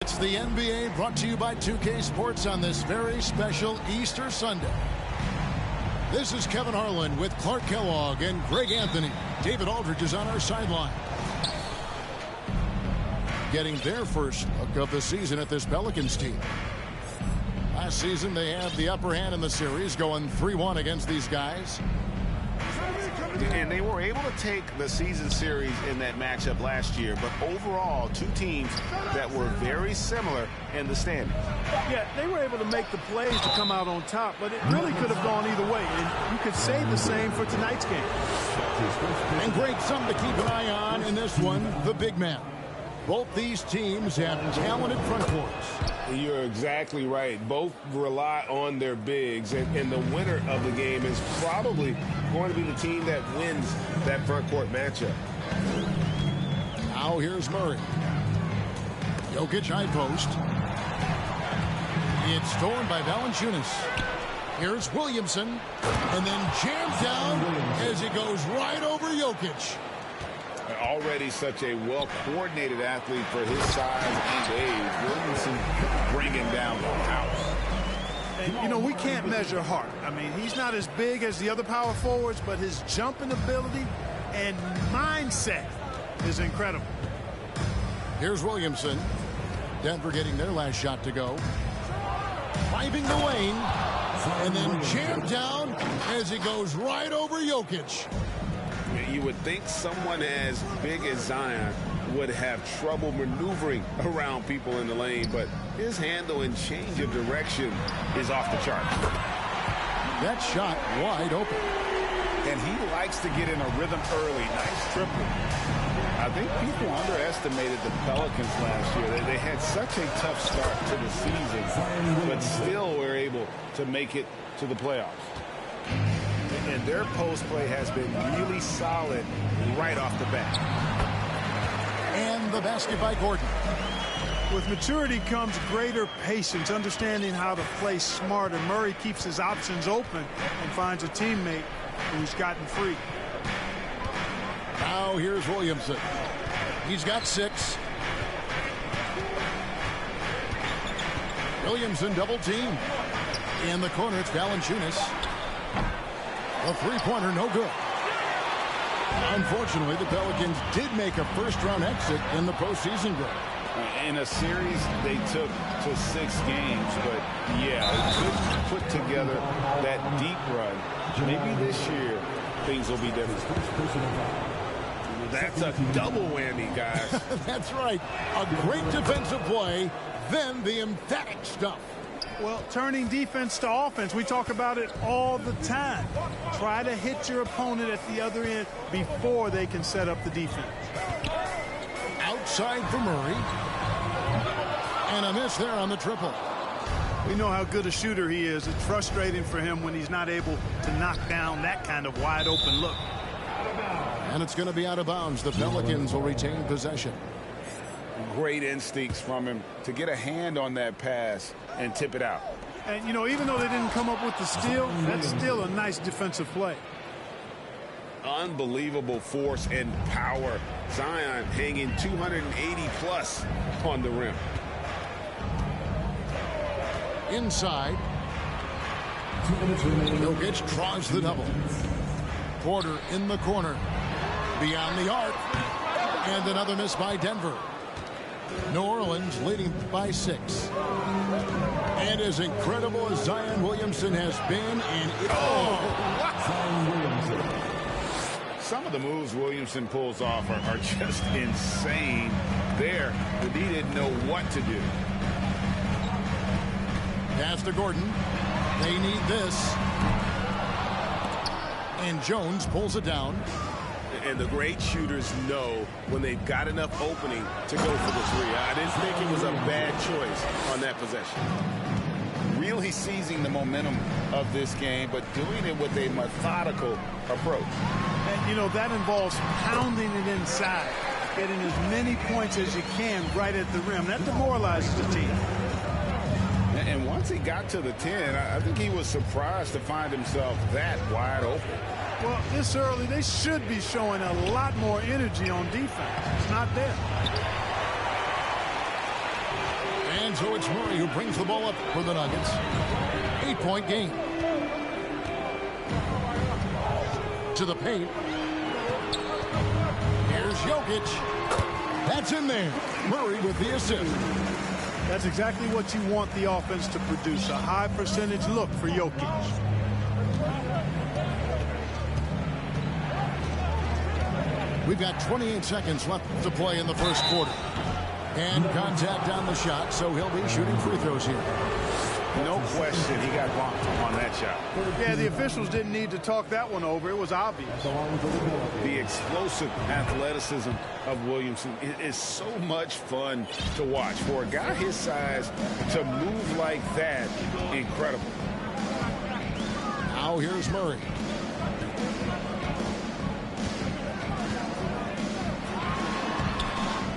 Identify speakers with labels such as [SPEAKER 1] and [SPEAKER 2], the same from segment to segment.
[SPEAKER 1] It's the NBA brought to you by 2K Sports on this very special Easter Sunday. This is Kevin Harlan with Clark Kellogg and Greg Anthony. David Aldridge is on our sideline. Getting their first look of the season at this Pelicans team. Last season they had the upper hand in the series, going 3-1 against these guys.
[SPEAKER 2] And they were able to take the season series in that matchup last year, but overall, two teams that were very similar in the standings.
[SPEAKER 3] Yeah, they were able to make the plays to come out on top, but it really could have gone either way. And you could say the same for tonight's game.
[SPEAKER 1] And great, something to keep an eye on in this one, the big man. Both these teams have talented front courts.
[SPEAKER 2] You're exactly right. Both rely on their bigs, and the winner of the game is probably going to be the team that wins that front court matchup.
[SPEAKER 1] Now here's Murray. Jokic high post. It's stolen by Valanciunas. Here's Williamson, and then jammed down as he goes right over Jokic.
[SPEAKER 2] Already such a well-coordinated athlete for his size and age. Williamson bringing down the house.
[SPEAKER 3] And, you know, we can't measure heart. I mean, he's not as big as the other power forwards, but his jumping ability and mindset is incredible.
[SPEAKER 1] Here's Williamson. Denver getting their last shot to go. Driving the lane, and then jammed down as he goes right over Jokic.
[SPEAKER 2] You would think someone as big as Zion would have trouble maneuvering around people in the lane, but his handle and change of direction is off the chart.
[SPEAKER 1] That shot wide open.
[SPEAKER 4] And he likes to get in a rhythm early. Nice triple. I think people underestimated the Pelicans last year. They had such a tough start to the season, but still were able to make it to the playoffs. And their post play has been really solid right off the bat.
[SPEAKER 1] And the basket by Gordon.
[SPEAKER 3] With maturity comes greater patience, understanding how to play smarter. Murray keeps his options open and finds a teammate who's gotten free.
[SPEAKER 1] Now here's Williamson. He's got 6. Williamson double team. In the corner, it's Valanciunas. A three-pointer, no good. Unfortunately, the Pelicans did make a first-round exit in the postseason break.
[SPEAKER 4] In a series, they took to 6 games, but yeah, they couldn't put together that deep run. Maybe this year, things will be different.
[SPEAKER 2] That's a double whammy, guys.
[SPEAKER 1] That's right. A great defensive play, then the emphatic stuff.
[SPEAKER 3] Well, turning defense to offense, we talk about it all the time. Try to hit your opponent at the other end before they can set up the defense.
[SPEAKER 1] Outside for Murray. And a miss there on the triple.
[SPEAKER 3] We know how good a shooter he is. It's frustrating for him when he's not able to knock down that kind of wide open look.
[SPEAKER 1] And it's going to be out of bounds. The Pelicans will retain possession.
[SPEAKER 4] Great instincts from him to get a hand on that pass and tip it out.
[SPEAKER 3] And, you know, even though they didn't come up with the steal, that's still a nice defensive play.
[SPEAKER 2] Unbelievable force and power. Zion hanging 280-plus on the rim.
[SPEAKER 1] Inside. Jokic draws the double. Porter in the corner. Beyond the arc. And another miss by Denver. New Orleans leading by 6. And as incredible as Zion Williamson has been, and
[SPEAKER 4] some of the moves Williamson pulls off are just insane. There, but he didn't know what to do.
[SPEAKER 1] Pass to Gordon. They need this. And Jones pulls it down.
[SPEAKER 2] And the great shooters know when they've got enough opening to go for the three. I didn't think it was a bad choice on that possession.
[SPEAKER 4] Really seizing the momentum of this game, but doing it with a methodical approach.
[SPEAKER 3] And, you know, that involves pounding it inside, getting as many points as you can right at the rim. That demoralizes the team.
[SPEAKER 4] And once he got to the 10, I think he was surprised to find himself that wide open.
[SPEAKER 3] Well, this early, they should be showing a lot more energy on defense. It's not there.
[SPEAKER 1] And so it's Murray who brings the ball up for the Nuggets. 8-point game. To the paint. Here's Jokic. That's in there. Murray with the assist.
[SPEAKER 3] That's exactly what you want the offense to produce. A high percentage look for Jokic.
[SPEAKER 1] We've got 28 seconds left to play in the first quarter. And contact on the shot, so he'll be shooting free throws here.
[SPEAKER 4] No question he got bumped on that shot.
[SPEAKER 3] Yeah, the officials didn't need to talk that one over. It was obvious.
[SPEAKER 4] The explosive athleticism of Williamson is so much fun to watch. For a guy his size to move like that, incredible.
[SPEAKER 1] Now here's Murray.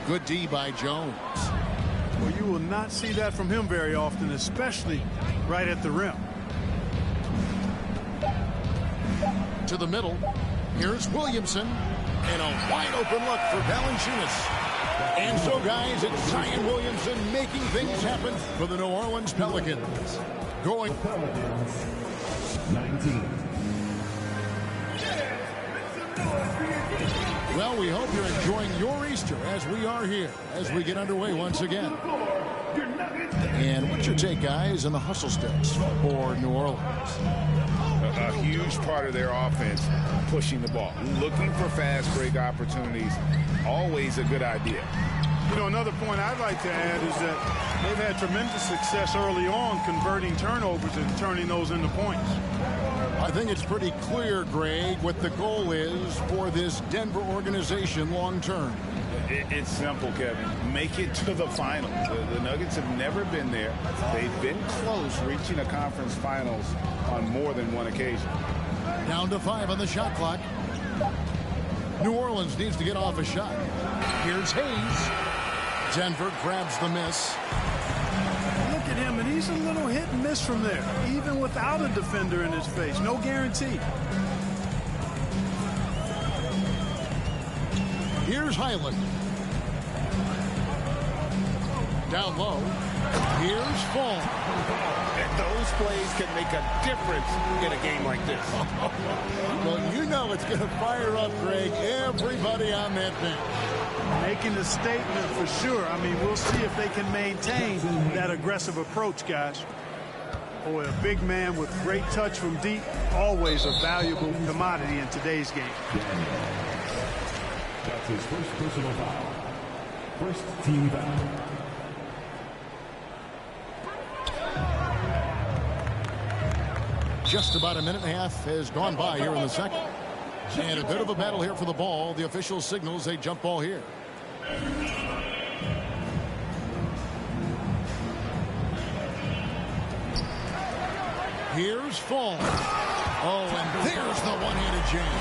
[SPEAKER 1] Good D by Jones.
[SPEAKER 3] Well, you will not see that from him very often, especially right at the rim.
[SPEAKER 1] To the middle. Here's Williamson. And a wide open look for Valanciunas. And so, guys, it's Zion Williamson making things happen for the New Orleans Pelicans. Going.
[SPEAKER 5] Pelicans, 19.
[SPEAKER 1] Well, we hope you're enjoying your Easter as we are here, as we get underway once again. And what's your take, guys, on the hustle steps for New Orleans?
[SPEAKER 4] A huge part of their offense, pushing the ball, looking for fast break opportunities, always a good idea.
[SPEAKER 3] You know, another point I'd like to add is that they've had tremendous success early on converting turnovers and turning those into points.
[SPEAKER 1] I think it's pretty clear, Greg, what the goal is for this Denver organization long term.
[SPEAKER 4] It's simple, Kevin. Make it to the finals. The Nuggets have never been there. They've been close reaching a conference finals on more than one occasion.
[SPEAKER 1] Down to 5 on the shot clock. New Orleans needs to get off a shot. Here's Hayes. Denver grabs the miss.
[SPEAKER 3] Look at him, and he's a little hit and miss from there, even without a defender in his face. No guarantee.
[SPEAKER 1] Here's Highland. Down low. Here's Fall.
[SPEAKER 2] Those plays can make a difference in a game like this.
[SPEAKER 1] Well, you know it's going to fire up, Greg, everybody on that bench.
[SPEAKER 3] Making a statement for sure. I mean, we'll see if they can maintain that aggressive approach, guys. Boy, a big man with great touch from deep, always a valuable commodity in today's game.
[SPEAKER 5] That's his first personal foul. First team foul.
[SPEAKER 1] Just about a minute and a half has gone by here in the second. And a bit of a battle here for the ball. The official signals a jump ball here. Here's Fall. Oh, and there's the one-handed jam.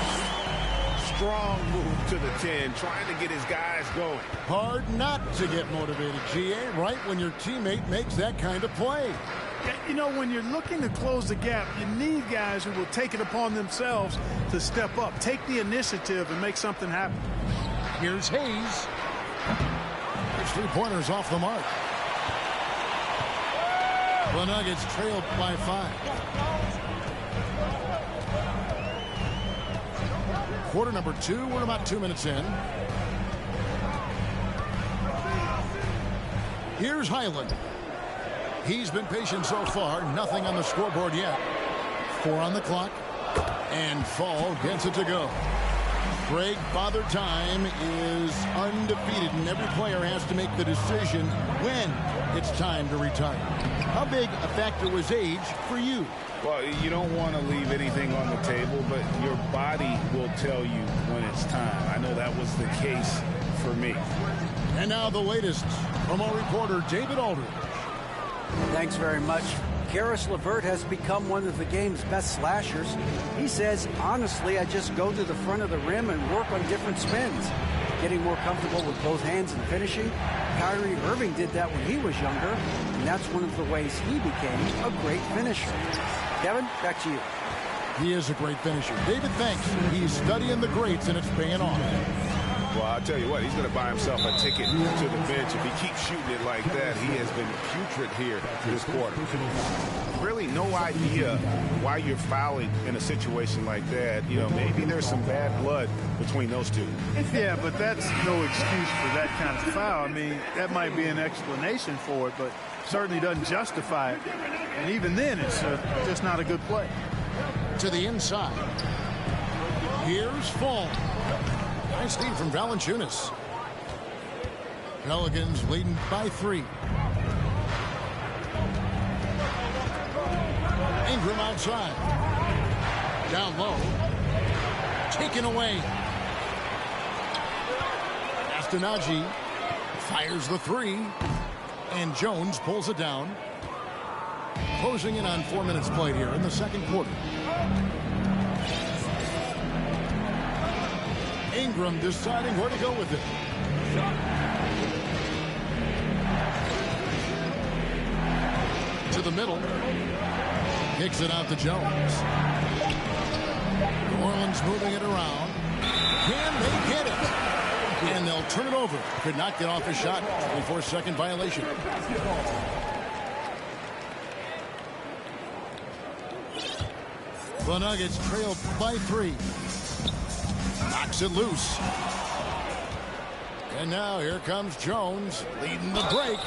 [SPEAKER 2] Strong move to the 10, trying to get his guys going.
[SPEAKER 1] Hard not to get motivated, GA, right when your teammate makes that kind of play.
[SPEAKER 3] You know, when you're looking to close the gap, you need guys who will take it upon themselves to step up, take the initiative, and make something happen.
[SPEAKER 1] Here's Hayes. His three-pointers off the mark. The Nuggets trailed by 5. Quarter number 2. We're about 2 minutes in. Here's Highland. He's been patient so far. Nothing on the scoreboard yet. 4 on the clock. And Fall gets it to go. Greg, Father Time is undefeated, and every player has to make the decision when it's time to retire. How big a factor was age for you?
[SPEAKER 4] Well, you don't want to leave anything on the table, but your body will tell you when it's time. I know that was the case for me.
[SPEAKER 1] And now the latest from our reporter, David Aldridge.
[SPEAKER 6] Thanks very much. Karis LeVert has become one of the game's best slashers. He says, honestly, I just go to the front of the rim and work on different spins. Getting more comfortable with both hands and finishing. Kyrie Irving did that when he was younger, and that's one of the ways he became a great finisher. Kevin, back to you.
[SPEAKER 1] He is a great finisher. David, thanks. He's studying the greats, and it's paying off.
[SPEAKER 2] Well, I'll tell you what, he's going to buy himself a ticket to the bench. If he keeps shooting it like that, he has been putrid here this quarter. Really no idea why you're fouling in a situation like that. You know, maybe there's some bad blood between those two.
[SPEAKER 3] Yeah, but that's no excuse for that kind of foul. I mean, that might be an explanation for it, but certainly doesn't justify it. And even then, it's just not a good play.
[SPEAKER 1] To the inside. Here's Fall. Nice lead from Valanciunas. Pelicans leading by 3. Ingram outside. Down low. Taken away. Astonagi fires the 3. And Jones pulls it down. Closing in on 4 minutes played here in the second quarter. Ingram deciding where to go with it. To the middle. Kicks it out to Jones. New Orleans moving it around. Can they get it? And they'll turn it over. Could not get off a shot before second violation. The Nuggets trail by 3. Knocks it loose. And now here comes Jones leading the break.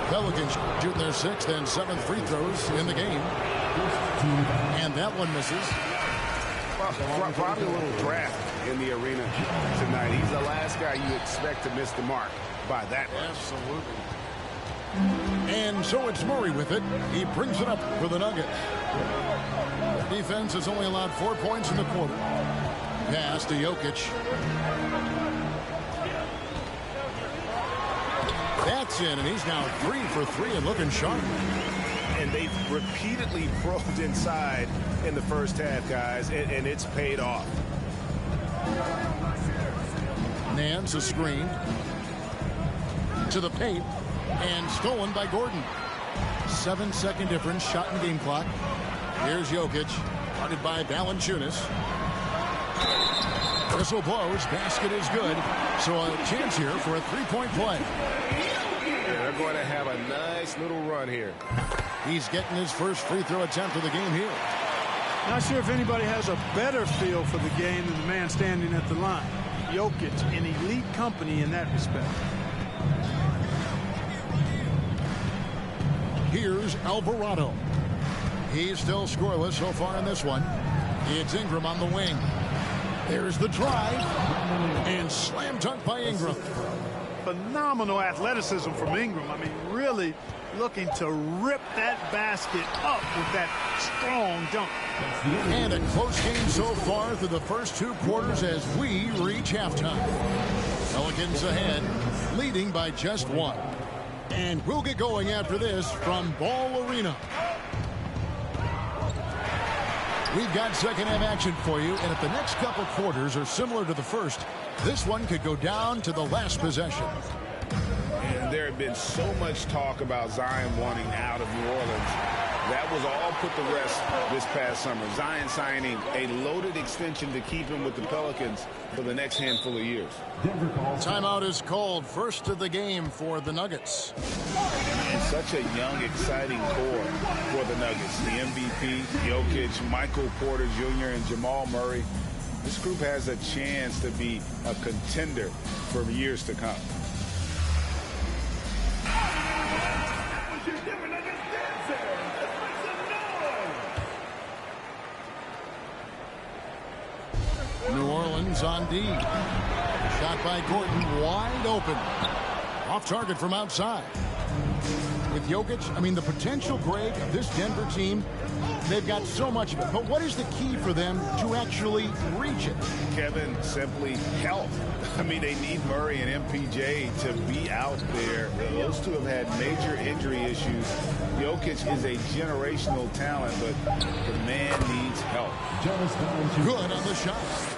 [SPEAKER 1] Pelicans shooting their 6th and 7th free throws in the game. And that one misses.
[SPEAKER 2] Well, probably a little draft in the arena tonight. He's the last guy you expect to miss the mark by that much.
[SPEAKER 1] Absolutely. And so it's Murray with it. He brings it up for the Nuggets. The defense has only allowed 4 points in the quarter. Pass to Jokic. That's in, and he's now 3 for 3 and looking sharp.
[SPEAKER 2] And they've repeatedly probed inside in the first half, guys, and it's paid off.
[SPEAKER 1] Nance a screen. To the paint. And stolen by Gordon. 7-second difference, shot in game clock. Here's Jokic, guarded by Valanciunas. Whistle blows, basket is good. So a chance here for a 3-point play.
[SPEAKER 2] Yeah, they're going to have a nice little run here.
[SPEAKER 1] He's getting his first free throw attempt of the game here.
[SPEAKER 3] Not sure if anybody has a better feel for the game than the man standing at the line. Jokic in elite company in that respect.
[SPEAKER 1] Here's Alvarado. He's still scoreless so far in this one. It's Ingram on the wing. There's the drive. And slam dunk by Ingram.
[SPEAKER 3] Phenomenal athleticism from Ingram. I mean, really looking to rip that basket up with that strong dunk.
[SPEAKER 1] And a close game so far through the first 2 quarters as we reach halftime. Pelicans ahead, leading by just 1. And we'll get going after this from Ball Arena. We've got second half action for you, and if the next couple quarters are similar to the first, this one could go down to the last possession.
[SPEAKER 2] And there had been so much talk about Zion wanting out of New Orleans. That was all put to rest this past summer. Zion signing a loaded extension to keep him with the Pelicans for the next handful of years.
[SPEAKER 1] Timeout is called. First of the game for the Nuggets.
[SPEAKER 2] And such a young, exciting core for the Nuggets. The MVP, Jokic, Michael Porter Jr., and Jamal Murray. This group has a chance to be a contender for years to come.
[SPEAKER 1] Pelicans on D. Shot by Gordon, wide open. Off target from outside. With Jokic, I mean, the potential, Greg, of this Denver team, they've got so much of it. But what is the key for them to actually reach it?
[SPEAKER 2] Kevin, simply health. I mean, they need Murray and MPJ to be out there. Those two have had major injury issues. Jokic is a generational talent, but the man needs help.
[SPEAKER 1] Good on the shot.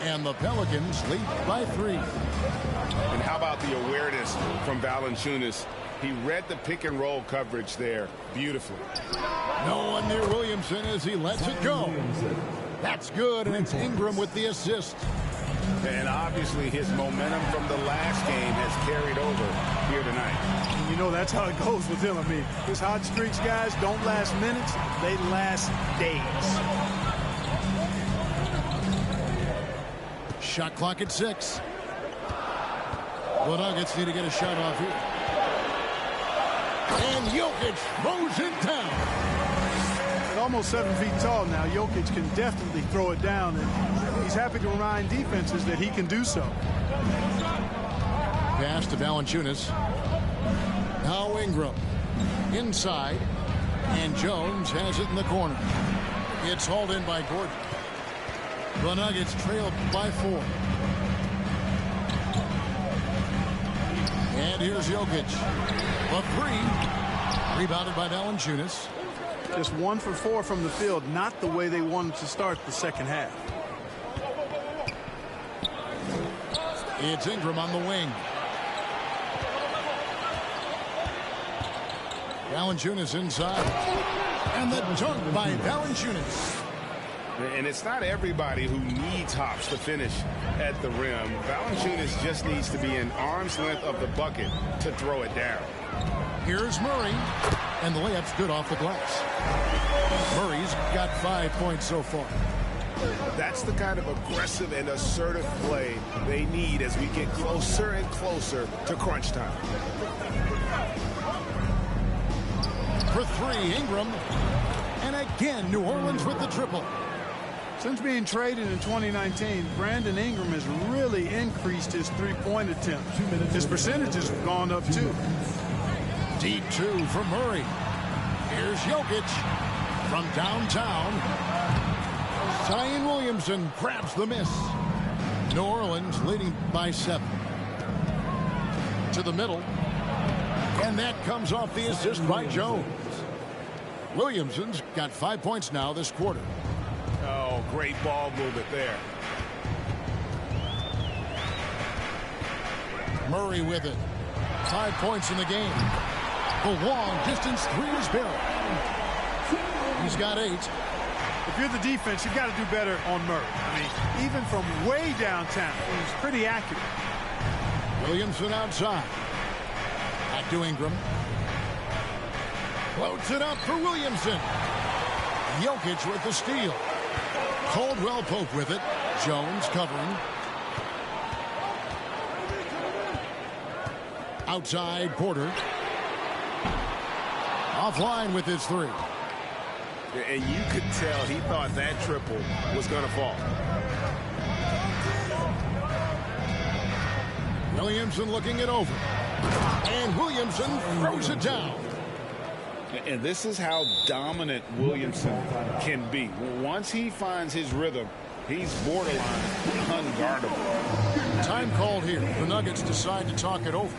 [SPEAKER 1] And the Pelicans lead by 3.
[SPEAKER 2] And how about the awareness from Valanciunas? He read the pick and roll coverage there beautifully.
[SPEAKER 1] No one near Williamson as he lets it go. That's good, and it's Ingram with the assist.
[SPEAKER 2] And obviously his momentum from the last game has carried over here tonight.
[SPEAKER 3] You know, that's how it goes with him. I mean, his hot streaks, guys, don't last minutes. They last days.
[SPEAKER 1] Shot clock at 6. The Nuggets need to get a shot off here. And Jokic throws it down.
[SPEAKER 3] At almost 7 feet tall now, Jokic can definitely throw it down, and he's happy to remind defenses that he can do so.
[SPEAKER 1] Pass to Valanciunas. Now Ingram. Inside. And Jones has it in the corner. It's hauled in by Gordon. The Nuggets trailed by 4. And here's Jokic. The 3. Rebounded by Valanciunas.
[SPEAKER 3] Just 1 for 4 from the field. Not the way they wanted to start the second half.
[SPEAKER 1] It's Ingram on the wing. Valanciunas inside. And the dunk by Valanciunas.
[SPEAKER 2] And it's not everybody who needs hops to finish at the rim. Valanciunas just needs to be an arm's length of the bucket to throw it down.
[SPEAKER 1] Here's Murray. And the layup's good off the glass. Murray's got 5 points so far.
[SPEAKER 2] That's the kind of aggressive and assertive play they need as we get closer and closer to crunch time.
[SPEAKER 1] For 3, Ingram. And again, New Orleans with the triple.
[SPEAKER 3] Since being traded in 2019, Brandon Ingram has really increased his three-point attempts. His percentages have gone up, too.
[SPEAKER 1] Deep 2 for Murray. Here's Jokic from downtown. Zion Williamson grabs the miss. New Orleans leading by 7. To the middle. And that comes off the assist by Jones. Williamson's got 5 points now this quarter.
[SPEAKER 2] Oh, great ball movement there.
[SPEAKER 1] Murray with it. 5 points in the game. The long distance 3 is barrel. He's got 8.
[SPEAKER 3] If you're the defense, you've got to do better on Murray. I mean, even from way downtown, he's pretty accurate.
[SPEAKER 1] Williamson outside. Back to Ingram. Floats it up for Williamson. Jokic with the steal. Caldwell Pope with it. Jones covering. Outside Porter. Offline with his 3.
[SPEAKER 2] And you could tell he thought that triple was going to fall.
[SPEAKER 1] Williamson looking it over. And Williamson throws it down.
[SPEAKER 2] And this is how dominant Williamson can be. Once he finds his rhythm, he's borderline unguardable.
[SPEAKER 1] Time called here. The Nuggets decide to talk it over.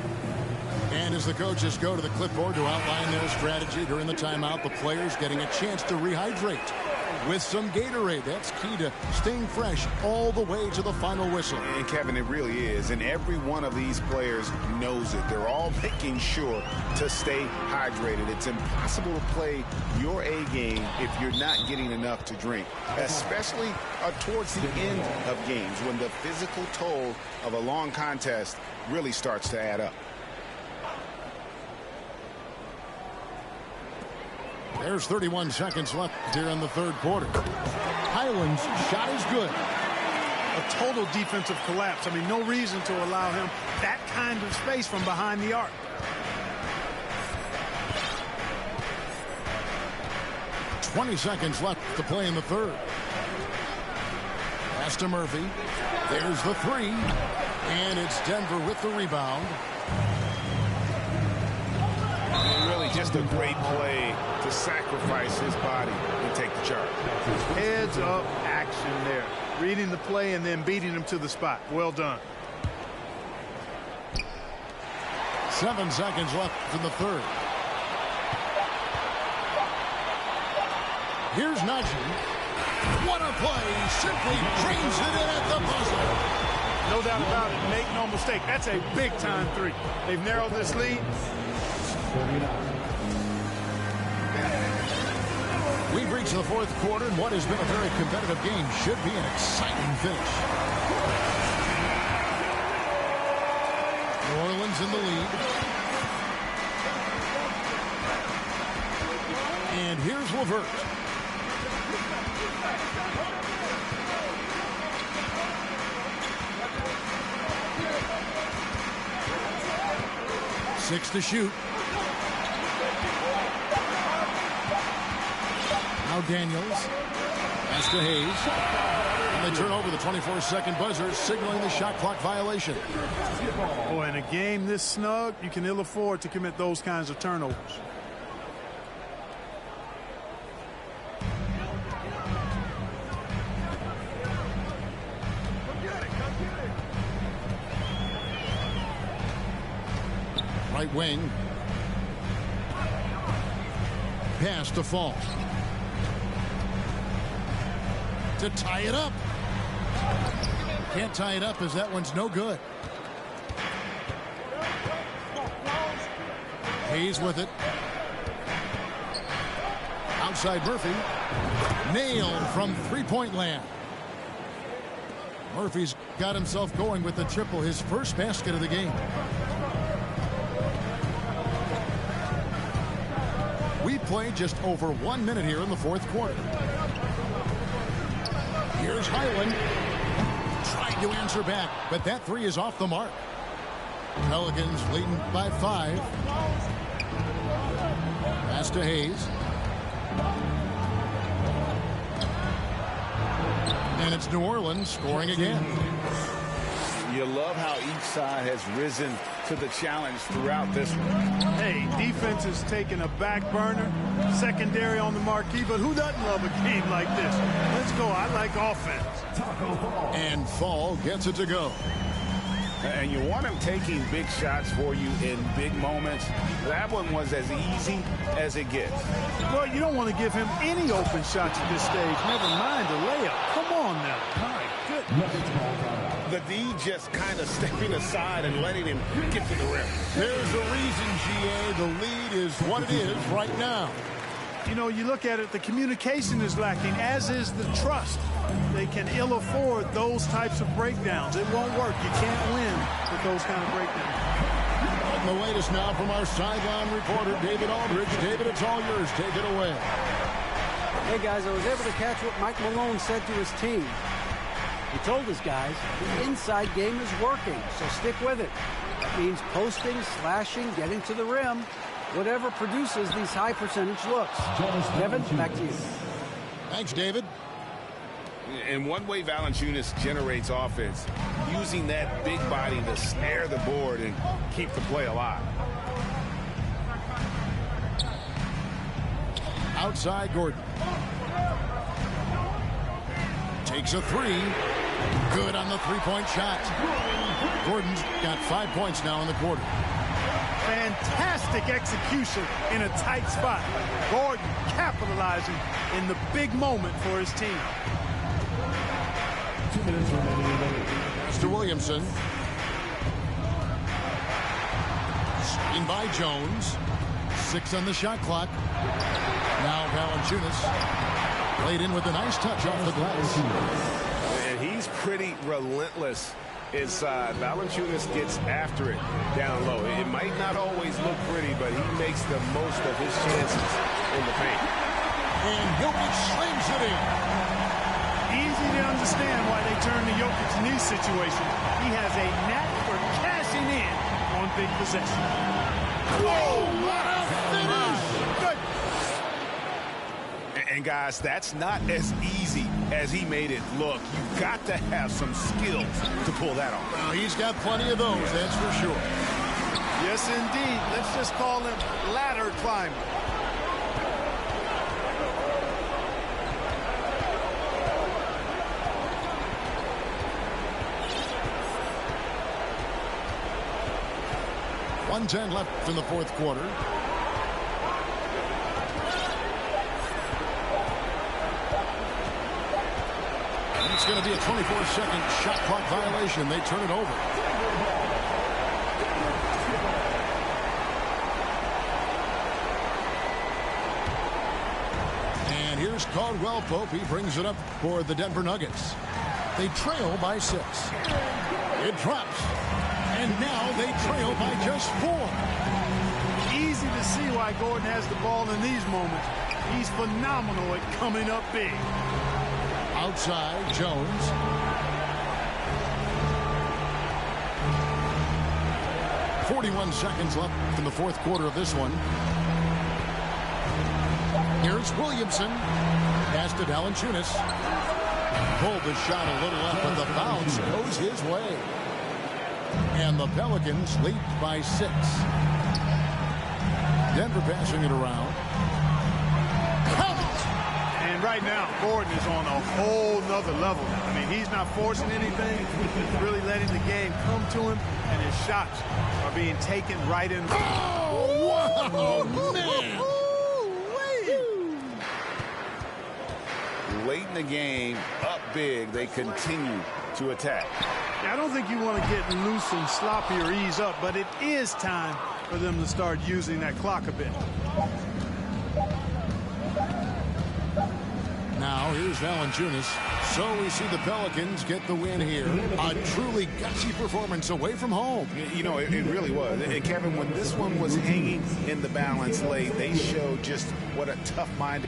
[SPEAKER 1] And as the coaches go to the clipboard to outline their strategy during the timeout, the players getting a chance to rehydrate with some Gatorade. That's key to staying fresh all the way to the final whistle.
[SPEAKER 2] And Kevin, it really is. And every one of these players knows it. They're all making sure to stay hydrated. It's impossible to play your A game if you're not getting enough to drink, especially towards the end of games when the physical toll of a long contest really starts to add up.
[SPEAKER 1] There's 31 seconds left here in the third quarter. Highland's shot is good.
[SPEAKER 3] A total defensive collapse. I mean, no reason to allow him that kind of space from behind the arc. ...20 seconds left to play in the third.
[SPEAKER 1] Pass to Murphy. There's the three. And it's Denver with the rebound.
[SPEAKER 2] Really just a great play to sacrifice his body and take the charge.
[SPEAKER 3] Heads up action there. Reading the play and then beating him to the spot. Well done.
[SPEAKER 1] 7 seconds left in the third. Here's Najee. What a play. Simply drains it in at the buzzer.
[SPEAKER 3] No doubt about it. Make no mistake. That's a big-time three. They've narrowed this lead.
[SPEAKER 1] We've reached the fourth quarter, and what has been a very competitive game should be an exciting finish. New Orleans in the lead. And here's LeVert. Six to shoot. Now Daniels. Pass to Hayes. And they turn over the 24-second buzzer, signaling the shot clock violation.
[SPEAKER 3] Oh, in a game this snug, you can ill afford to commit those kinds of turnovers.
[SPEAKER 1] Right wing. Pass to Fall. To tie it up. Can't tie it up as that one's no good. Hayes with it. Outside Murphy. Nailed from three-point land. Murphy's got himself going with the triple, his first basket of the game. We played just over 1 minute here in the fourth quarter. Here's Highland. Trying to answer back, but that three is off the mark. Pelicans leading by 5. Pass to Hayes. And it's New Orleans scoring again.
[SPEAKER 4] You love how each side has risen to the challenge throughout this one.
[SPEAKER 3] Hey, defense is taking a back burner, secondary on the marquee, but who doesn't love a game like this? Let's go. I like offense.
[SPEAKER 1] And Fall gets it to go.
[SPEAKER 2] And you want him taking big shots for you in big moments. That one was as easy as it gets.
[SPEAKER 3] Well, you don't want to give him any open shots at this stage. Never mind a layup. Come on now. My goodness.
[SPEAKER 2] The D just kind of stepping aside and letting him get to the rim.
[SPEAKER 1] There's a reason, GA. The lead is what it is right now.
[SPEAKER 3] You know, you look at it, the communication is lacking, as is the trust. They can ill afford those types of breakdowns. It won't work. You can't win with those kind of breakdowns.
[SPEAKER 1] And the latest now from our sideline reporter, David Aldridge. David, it's all yours. Take it away.
[SPEAKER 6] Hey, guys, I was able to catch what Mike Malone said to his team. He told his guys the inside game is working, so stick with it. That means posting, slashing, getting to the rim, whatever produces these high percentage looks. Kevin, back to you.
[SPEAKER 1] Thanks, David.
[SPEAKER 2] And one way Valanciunas generates offense, using that big body to snare the board and keep the play alive.
[SPEAKER 1] Outside Gordon. Takes a three. Good on the three-point shot. Gordon's got 5 points now in the quarter.
[SPEAKER 3] Fantastic execution in a tight spot. Gordon capitalizing in the big moment for his team.
[SPEAKER 5] 2 minutes remaining.
[SPEAKER 1] Pass to Williamson. Screen by Jones. 6 on the shot clock. Now Valanciunas laid in with a nice touch off the glass.
[SPEAKER 2] And he's pretty relentless inside. Valanciunas gets after it down low. It might not always look pretty, but he makes the most of his chances in the paint.
[SPEAKER 1] And Jokic slams it in.
[SPEAKER 3] Easy to understand why they turn to Jokic in these situations. He has a knack for cashing in on big possession.
[SPEAKER 1] Whoa, what a finish!
[SPEAKER 3] Good.
[SPEAKER 2] And guys, that's not as easy as he made it look. You've got to have some skills to pull that off.
[SPEAKER 1] Well, he's got plenty of those, that's for sure.
[SPEAKER 3] Yes, indeed. Let's just call him ladder climber.
[SPEAKER 1] .110 left in the fourth quarter. And it's going to be a 24-second shot clock violation. They turn it over. And here's Caldwell Pope. He brings it up for the Denver Nuggets. They trail by 6. It drops. And now they trail by just 4.
[SPEAKER 3] Easy to see why Gordon has the ball in these moments. He's phenomenal at coming up big.
[SPEAKER 1] Outside, Jones. .41 seconds left in the fourth quarter of this one. Here's Williamson. Pass to Valanciunas. Pulled the shot a little up, but the bounce goes his way. And the Pelicans lead by 6. Denver passing it around.
[SPEAKER 3] And right now, Gordon is on a whole nother level. I mean, he's not forcing anything. He's really letting the game come to him, and his shots are being taken right in.
[SPEAKER 1] Oh, wow, man.
[SPEAKER 2] Late in the game, up big, they continue to attack.
[SPEAKER 3] I don't think you want to get loose and sloppy or ease up, but it is time for them to start using that clock a bit.
[SPEAKER 1] Now here's Valanciunas. So we see the Pelicans get the win here. A truly gutsy performance away from home.
[SPEAKER 2] You know, it really was. And Kevin, when this one was hanging in the balance late, they showed just what a tough mind.